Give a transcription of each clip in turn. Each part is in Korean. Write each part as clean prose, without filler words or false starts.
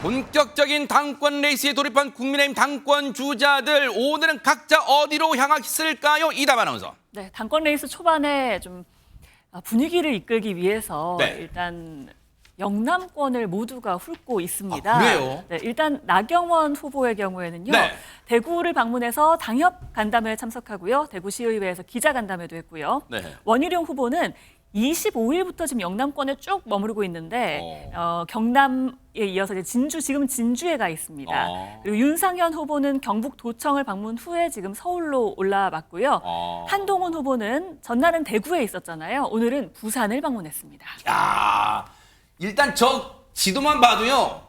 본격적인 당권 레이스에 돌입한 국민의힘 당권 주자들, 오늘은 각자 어디로 향했을까요? 이담 아나운서. 네, 당권 레이스 초반에 좀 분위기를 이끌기 위해서 네. 일단 영남권을 모두가 훑고 있습니다. 아, 그래요? 네, 일단 나경원 후보의 경우에는요. 네. 대구를 방문해서 당협 간담회에 참석하고요. 대구시의회에서 기자 간담회도 했고요. 네. 원희룡 후보는 25일부터 지금 영남권에 쭉 머무르고 있는데 경남에 이어서 이제 지금 진주에 가 있습니다. 그리고 윤상현 후보는 경북도청을 방문 후에 지금 서울로 올라왔고요. 한동훈 후보는 전날은 대구에 있었잖아요. 오늘은 부산을 방문했습니다. 야, 일단 저 지도만 봐도요.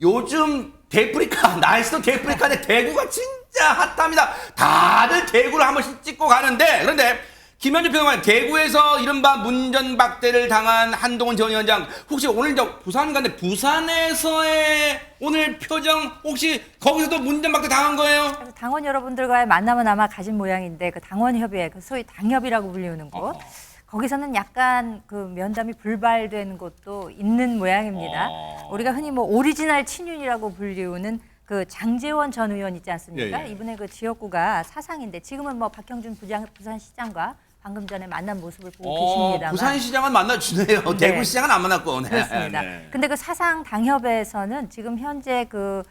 요즘 데프리카, 날씨도 데프리카인데 대구가 진짜 핫합니다. 다들 대구를 한 번씩 찍고 가는데, 그런데 김현주 평론가님, 대구에서 이른바 문전박대를 당한 한동훈 전 위원장, 혹시 오늘 저 부산 갔는데 부산에서의 오늘 표정, 혹시 거기서도 문전박대 당한 거예요? 당원 여러분들과의 만남은 아마 가진 모양인데, 그 당원협의회, 그 소위 당협이라고 불리우는 곳, 거기서는 약간 그 면담이 불발된 곳도 있는 모양입니다. 우리가 흔히 뭐 오리지널 친윤이라고 불리우는 그 장제원 전 의원 있지 않습니까? 예, 예. 이분의 그 지역구가 사상인데 지금은 뭐 박형준 부산시장과 방금 전에 만난 모습을 보고 계십니다만. 부산시장은 만나주네요. 네. 대구시장은 안 만났고. 네. 그렇습니다. 네. 근데 그 사상 당협에서는 지금 현재 그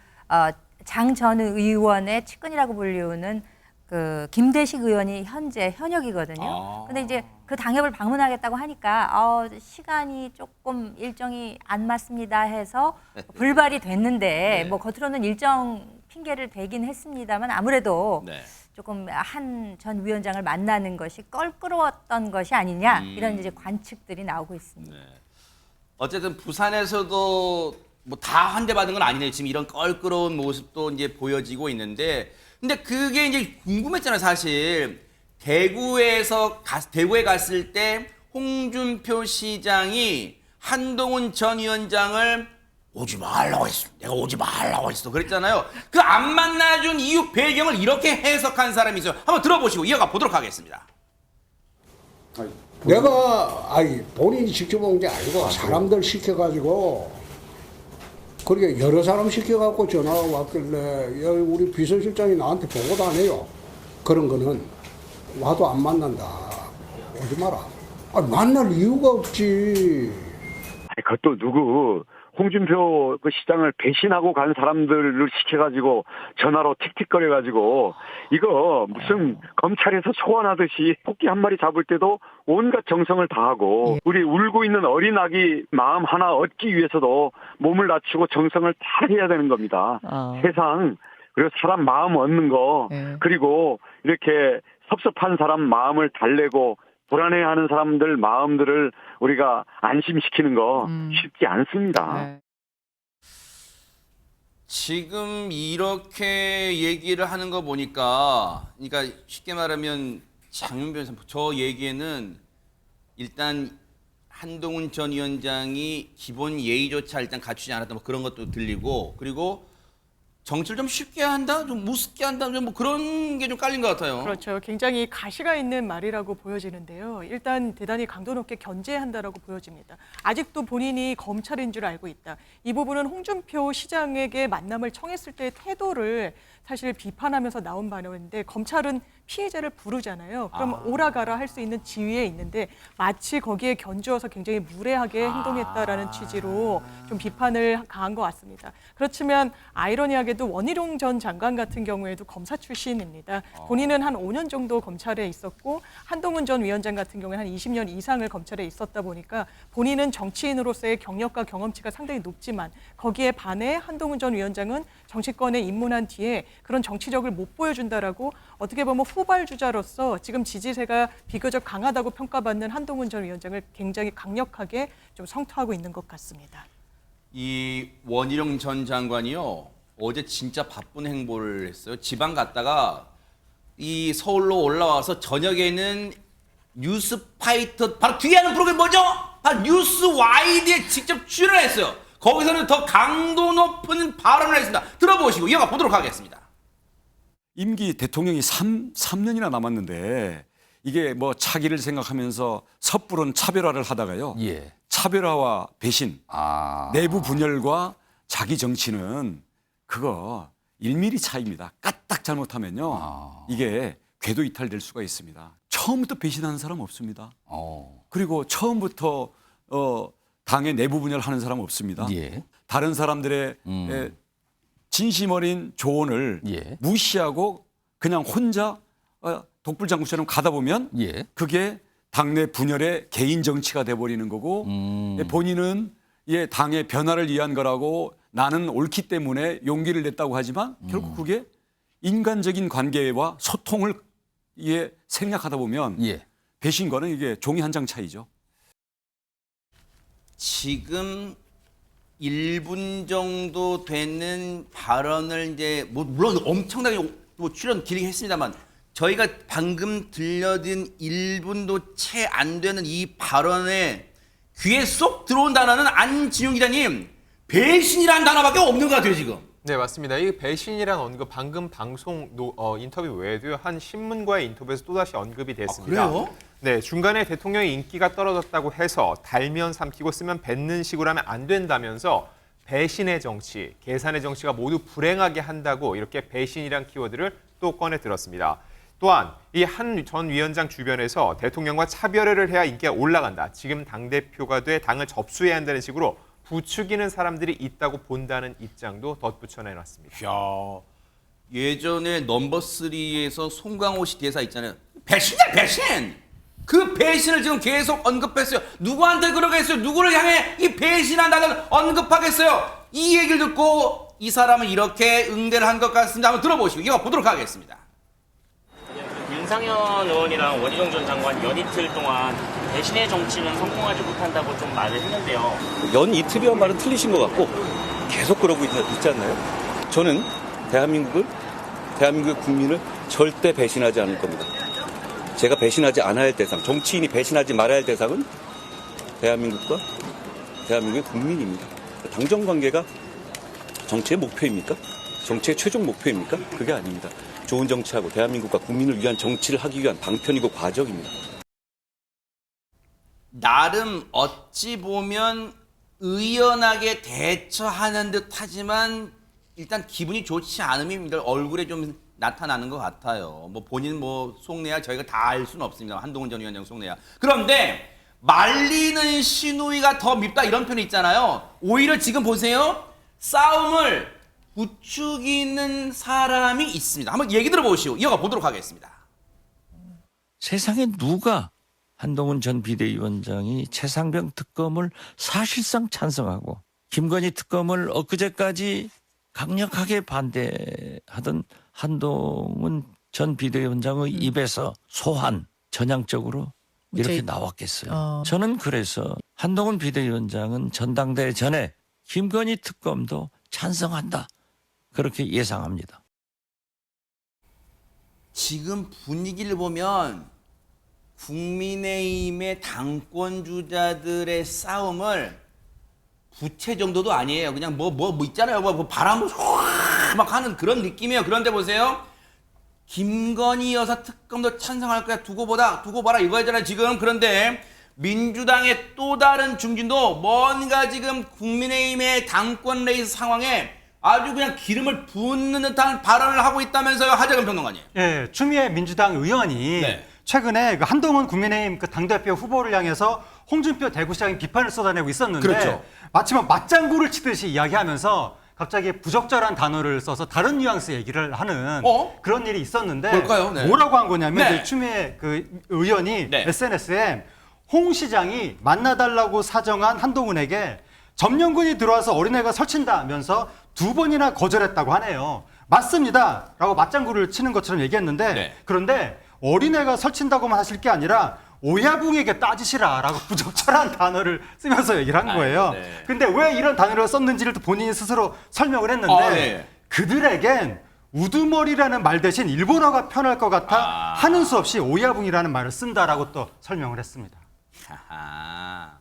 장 전 의원의 측근이라고 불리우는 그 김대식 의원이 현재 현역이거든요. 근데 이제 그 당협을 방문하겠다고 하니까 시간이 조금 일정이 안 맞습니다 해서 불발이 됐는데 네. 뭐 겉으로는 일정 핑계를 대긴 했습니다만 아무래도 네. 조금 한 전 위원장을 만나는 것이 껄끄러웠던 것이 아니냐 이런 이제 관측들이 나오고 있습니다. 네. 어쨌든 부산에서도 뭐 다 환대받은 건 아니네요. 지금 이런 껄끄러운 모습도 이제 보여지고 있는데, 근데 그게 이제 궁금했잖아요, 사실. 대구에 갔을 때 홍준표 시장이 한동훈 전 위원장을 오지 말라고 했어. 내가 오지 말라고 했어. 그랬잖아요. 그 안 만나준 이유 배경을 이렇게 해석한 사람이 있어요. 한번 들어보시고 이어가 보도록 하겠습니다. 내가 본인이 시켜본 게 아니고 사람들 시켜가지고 그렇게 여러 사람 시켜갖고 전화가 왔길래 야, 우리 비서실장이 나한테 보고도 안 해요. 그런 거는 와도 안 만난다. 오지 마라. 만날 이유가 없지. 그것도 누구 홍준표 그 시장을 배신하고 간 사람들을 시켜가지고 전화로 틱틱거려가지고 이거 무슨 검찰에서 소환하듯이 토끼 한 마리 잡을 때도 온갖 정성을 다하고 우리 울고 있는 어린 아기 마음 하나 얻기 위해서도 몸을 낮추고 정성을 다 해야 되는 겁니다. 세상 그리고 사람 마음 얻는 거 그리고 이렇게 섭섭한 사람 마음을 달래고 불안해하는 사람들 마음들을 우리가 안심시키는 거 쉽지 않습니다. 지금 이렇게 얘기를 하는 거 보니까, 그러니까 쉽게 말하면 장윤변 선수, 저 얘기에는 일단 한동훈 전 위원장이 기본 예의조차 일단 갖추지 않았다, 뭐 그런 것도 들리고, 그리고 정치를 좀 쉽게 한다, 좀 무섭게 한다, 좀 뭐 그런 게 좀 깔린 것 같아요. 그렇죠. 굉장히 가시가 있는 말이라고 보여지는데요. 일단 대단히 강도 높게 견제한다라고 보여집니다. 아직도 본인이 검찰인 줄 알고 있다. 이 부분은 홍준표 시장에게 만남을 청했을 때의 태도를 사실 비판하면서 나온 발언인데, 검찰은 피해자를 부르잖아요. 그럼 오라가라 할 수 있는 지위에 있는데 마치 거기에 견주어서 굉장히 무례하게 행동했다라는 취지로 좀 비판을 가한 것 같습니다. 그렇지만 아이러니하게도 원희룡 전 장관 같은 경우에도 검사 출신입니다. 본인은 한 5년 정도 검찰에 있었고 한동훈 전 위원장 같은 경우에는 한 20년 이상을 검찰에 있었다 보니까 본인은 정치인으로서의 경력과 경험치가 상당히 높지만 거기에 반해 한동훈 전 위원장은 정치권에 입문한 뒤에 그런 정치력을 못 보여준다라고 어떻게 보면 후발주자로서 지금 지지세가 비교적 강하다고 평가받는 한동훈 전 위원장을 굉장히 강력하게 좀 성토하고 있는 것 같습니다. 이 원희룡 전 장관이요, 어제 진짜 바쁜 행보를 했어요. 지방 갔다가 이 서울로 올라와서 저녁에는 뉴스파이터, 바로 뒤에 하는 프로그램 뭐죠? 뉴스 와이드에 직접 출연했어요. 거기서는 더 강도 높은 발언을 했습니다. 들어보시고 이어가 보도록 하겠습니다. 임기 대통령이 3년이나 남았는데 이게 뭐 차기를 생각하면서 섣부른 차별화를 하다가요. 차별화와 배신, 내부 분열과 자기 정치는 그거 1mm 차이입니다. 까딱 잘못하면요. 이게 궤도 이탈될 수가 있습니다. 처음부터 배신하는 사람 없습니다. 그리고 처음부터 당의 내부 분열을 하는 사람 없습니다. 예. 다른 사람들의 진심 어린 조언을 예. 무시하고 그냥 혼자 독불장군처럼 가다 보면 예. 그게 당내 분열의 개인 정치가 돼버리는 거고 본인은 당의 변화를 위한 거라고 나는 옳기 때문에 용기를 냈다고 하지만 결국 그게 인간적인 관계와 소통을 생략하다 보면 예. 배신과는 이게 종이 한 장 차이죠. 지금 1분 정도 되는 발언을 이제 뭐 물론 엄청나게 뭐 출연 길게 했습니다만 저희가 방금 들려든 1분도 채 안 되는 이 발언에 귀에 쏙 들어온 단어는 안진용 기자님 배신이라는 단어밖에 없는 것 같아요 지금. 네, 맞습니다. 이 배신이란 언급 방금 방송 인터뷰 외에도요. 한 신문과의 인터뷰에서 또다시 언급이 됐습니다. 그래요? 네, 중간에 대통령의 인기가 떨어졌다고 해서 달면 삼키고 쓰면 뱉는 식으로 하면 안 된다면서 배신의 정치, 계산의 정치가 모두 불행하게 한다고 이렇게 배신이란 키워드를 또 꺼내 들었습니다. 또한 이 한 전 위원장 주변에서 대통령과 차별을 해야 인기가 올라간다. 지금 당대표가 돼 당을 접수해야 한다는 식으로 부추기는 사람들이 있다고 본다는 입장도 덧붙여 내놨습니다. 이야, 예전에 넘버3에서 송강호 씨 대사 있잖아요. 배신이야 배신! 그 배신을 지금 계속 언급했어요. 누구한테 그러겠어요? 누구를 향해 이 배신한 단어를 언급하겠어요? 이 얘기를 듣고 이 사람은 이렇게 응대를 한 것 같습니다. 한번 들어보시고 이어보도록 하겠습니다. 윤상현 의원이랑 원희룡 전 장관 연이틀 동안 배신의 정치는 성공하지 못한다고 좀 말을 했는데요. 연이틀이란 말은 틀리신 것 같고 계속 그러고 있지 않나요? 저는 대한민국의 국민을 절대 배신하지 않을 겁니다. 제가 배신하지 않아야 할 대상, 정치인이 배신하지 말아야 할 대상은 대한민국과 대한민국의 국민입니다. 당정관계가 정치의 목표입니까? 정치의 최종 목표입니까? 그게 아닙니다. 좋은 정치하고 대한민국과 국민을 위한 정치를 하기 위한 방편이고 과정입니다. 나름 어찌 보면 의연하게 대처하는 듯 하지만 일단 기분이 좋지 않음이 얼굴에 좀 나타나는 것 같아요. 뭐 본인 뭐 속내야 저희가 다 알 수는 없습니다. 한동훈 전 위원장 속내야. 그런데 말리는 시누이가 더 밉다 이런 표현이 있잖아요. 오히려 지금 보세요. 싸움을 부추기는 사람이 있습니다. 한번 얘기 들어보시오. 이어가 보도록 하겠습니다. 세상에 누가 한동훈 전 비대위원장이 최상병 특검을 사실상 찬성하고 김건희 특검을 엊그제까지 강력하게 반대하던 한동훈 전 비대위원장의 입에서 소환 전향적으로 이렇게 나왔겠어요. 저는 그래서 한동훈 비대위원장은 전당대회 전에 김건희 특검도 찬성한다. 그렇게 예상합니다. 지금 분위기를 보면 국민의힘의 당권 주자들의 싸움을 부채 정도도 아니에요. 그냥 뭐 있잖아요. 뭐 바람을 막 하는 그런 느낌이에요. 그런데 보세요. 김건희 여사 특검도 찬성할 거야. 두고 봐라 이거잖아요 지금. 그런데 민주당의 또 다른 중진도 뭔가 지금 국민의힘의 당권 레이스 상황에 아주 그냥 기름을 붓는 듯한 발언을 하고 있다면서요. 하재근 평론가님. 예, 추미애 민주당 의원이 네. 최근에 그 한동훈 국민의힘 그 당대표 후보를 향해서 홍준표 대구시장이 비판을 쏟아내고 있었는데 그렇죠. 마치 맞장구를 치듯이 이야기하면서 갑자기 부적절한 단어를 써서 다른 뉘앙스 얘기를 하는 그런 일이 있었는데 뭘까요? 네. 뭐라고 한 거냐면 네. 그 추미애 그 의원이 네. SNS에 홍 시장이 만나달라고 사정한 한동훈에게 점령군이 들어와서 어린애가 설친다면서 2번이나 거절했다고 하네요. 맞습니다. 라고 맞장구를 치는 것처럼 얘기했는데 네. 그런데 어린애가 설친다고만 하실 게 아니라 오야붕에게 따지시라라고 부적절한 단어를 쓰면서 얘기를 한 거예요. 네. 근데 왜 이런 단어를 썼는지를 또 본인이 스스로 설명을 했는데 네. 그들에겐 우두머리라는 말 대신 일본어가 편할 것 같아 하는 수 없이 오야붕이라는 말을 쓴다라고 또 설명을 했습니다. 하하.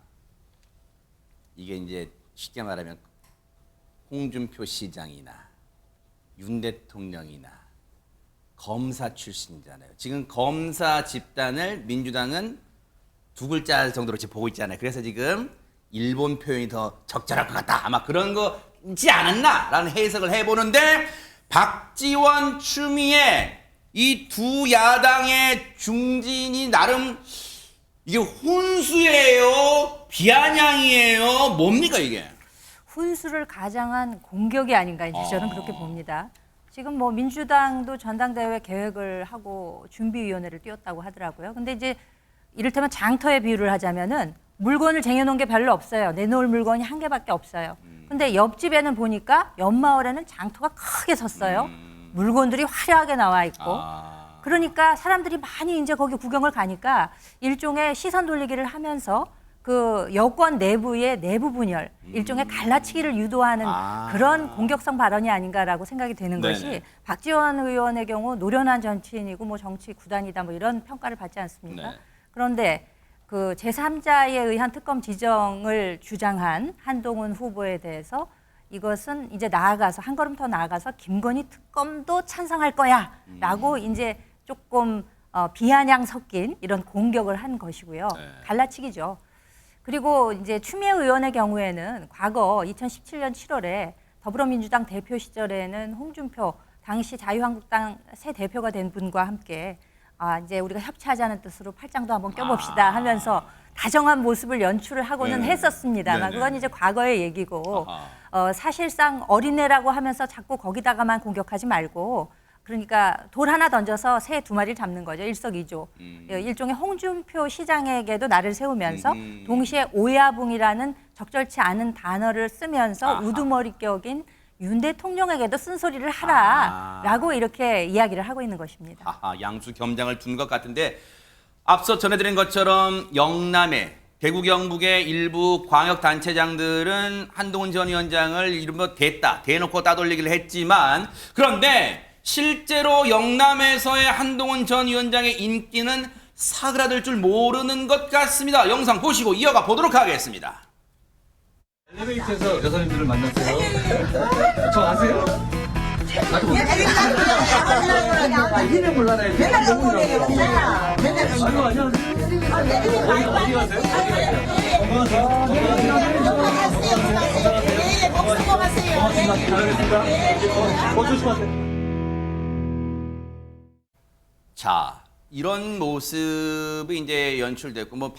이게 이제 쉽게 말하면 홍준표 시장이나 윤 대통령이나 검사 출신이잖아요. 지금 검사 집단을 민주당은 두 글자 정도로 지금 보고 있잖아요. 그래서 지금 일본 표현이 더 적절할 것 같다. 아마 그런 거지 않았나라는 해석을 해보는데 박지원, 추미애 이 두 야당의 중진이 나름 이게 혼수예요? 비아냥이에요? 뭡니까 이게? 훈수를 가장한 공격이 아닌가 이제 저는 그렇게 봅니다. 지금 뭐 민주당도 전당대회 계획을 하고 준비위원회를 띄웠다고 하더라고요. 근데 이제 이를테면 장터에 비유를 하자면은 물건을 쟁여놓은 게 별로 없어요. 내놓을 물건이 한 개밖에 없어요. 근데 옆집에는 보니까 옆마을에는 장터가 크게 섰어요. 물건들이 화려하게 나와 있고. 그러니까 사람들이 많이 이제 거기 구경을 가니까 일종의 시선 돌리기를 하면서 그 여권 내부의 내부 분열, 일종의 갈라치기를 유도하는 그런 공격성 발언이 아닌가라고 생각이 되는 네네. 것이 박지원 의원의 경우 노련한 정치인이고 뭐 정치 구단이다 뭐 이런 평가를 받지 않습니까? 네. 그런데 그 제3자에 의한 특검 지정을 주장한 한동훈 후보에 대해서 이것은 이제 나아가서 한 걸음 더 나아가서 김건희 특검도 찬성할 거야라고 이제 조금 비아냥 섞인 이런 공격을 한 것이고요. 갈라치기죠. 그리고 이제 추미애 의원의 경우에는 과거 2017년 7월에 더불어민주당 대표 시절에는 홍준표 당시 자유한국당 새 대표가 된 분과 함께 이제 우리가 협치하자는 뜻으로 팔짱도 한번 껴봅시다 하면서 다정한 모습을 연출을 하고는 했었습니다만 그건 이제 과거의 얘기고 사실상 어린애라고 하면서 자꾸 거기다가만 공격하지 말고 그러니까 돌 하나 던져서 새 두 마리를 잡는 거죠. 일석이조. 일종의 홍준표 시장에게도 나를 세우면서 동시에 오야붕이라는 적절치 않은 단어를 쓰면서 우두머리 격인 윤 대통령에게도 쓴소리를 하라라고 이렇게 이야기를 하고 있는 것입니다. 양수 겸장을 둔 것 같은데 앞서 전해드린 것처럼 영남에 대구 경북의 일부 광역단체장들은 한동훈 전 위원장을 이른바 대놓고 따돌리기를 했지만 그런데 실제로 영남에서의 한동훈 전 위원장의 인기는 사그라들 줄 모르는 것 같습니다. 영상 보시고 이어가 보도록 하겠습니다. 엘리베이터에서 여사님들을 만났어요. 저 아세요? 이름 몰라요. 맨날 너무 오래요. 아이고 안녕하세요. 어디 가세요? 건강하세요. 자, 이런 모습이 이제 연출됐고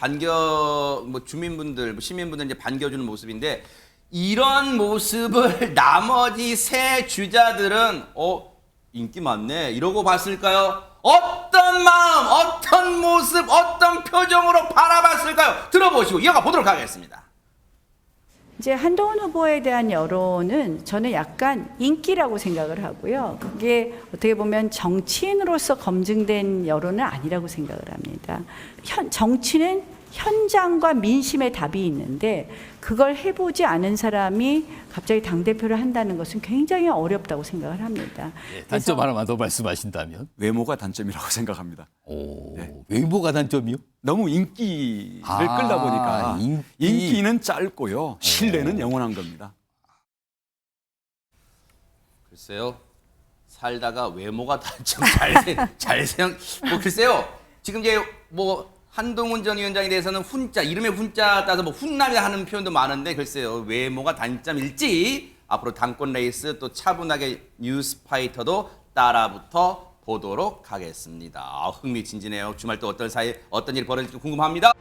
주민분들, 시민분들 이제 반겨주는 모습인데 이런 모습을 나머지 세 주자들은 인기 많네 이러고 봤을까요? 어떤 마음, 어떤 모습, 어떤 표정으로 바라봤을까요? 들어보시고 이어가 보도록 하겠습니다. 이제 한동훈 후보에 대한 여론은 저는 약간 인기라고 생각을 하고요. 그게 어떻게 보면 정치인으로서 검증된 여론은 아니라고 생각을 합니다. 정치는 현장과 민심의 답이 있는데 그걸 해보지 않은 사람이 갑자기 당대표를 한다는 것은 굉장히 어렵다고 생각을 합니다. 네, 단점 하나만 더 말씀하신다면? 외모가 단점이라고 생각합니다. 외모가 단점이요? 너무 인기를 끌다 보니까 인기는 짧고요. 신뢰는 영원한 겁니다. 글쎄요. 살다가 외모가 단점 글쎄요. 지금 이제 한동훈 전 위원장에 대해서는 이름에 훈자 따서 훈남이라 하는 표현도 많은데 글쎄요. 외모가 단점일지 앞으로 당권 레이스 또 차분하게 뉴스파이터도 따라붙어 보도록 하겠습니다. 흥미진진해요. 주말 또 어떤 일이 벌어질지 궁금합니다.